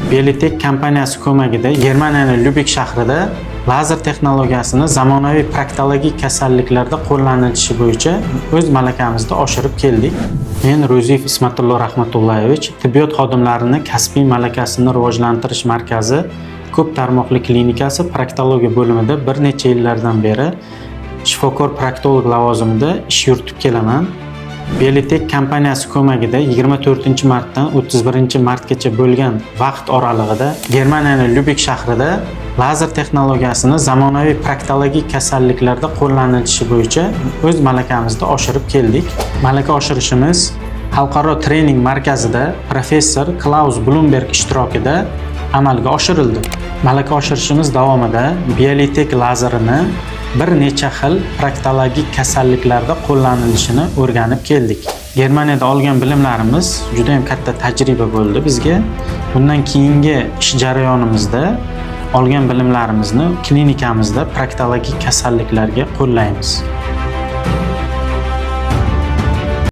Belitek kompaniyasi ko'magida Germaniyaning Lyubek shahrida lazer texnologiyasini zamonaviy proktologik kasalliklarda qo'llanilishi bo'yicha o'z malakamizni oshirib keldik. Men Ro'ziyev Ismatullo Rahmatullayevich, tibbiyot xodimlarini kasbiy malakasini rivojlantirish markazi ko'p tarmoqli klinikasi proktologiya bo'limida bir necha yillardan beri shifokor proktolog lavozimida ish yuritib kelaman. Belitek kompaniyasi ko'magida 24-martdan 31-martgacha bo'lgan vaqt oralig'ida Germaniyaning Lyubek shahrida lazer texnologiyasini zamonaviy proktologik kasalliklarda qo'llanilishi bo'yicha o'z malakamizni oshirib keldik. Malaka oshirishimiz xalqaro trening markazida professor Klaus Blumberg ishtirokida amalga oshirildi. Malaka oshirishimiz davomida Belitek lazerini bir necha xil proktologik kasalliklarda qo'llanilishini o'rganib keldik. Germaniyada olgan bilimlarimiz juda ham katta tajriba bo'ldi bizga. Bundan keyingi ish jarayonimizda olgan bilimlarimizni klinikamizda proktologik kasalliklarga qo'llaymiz.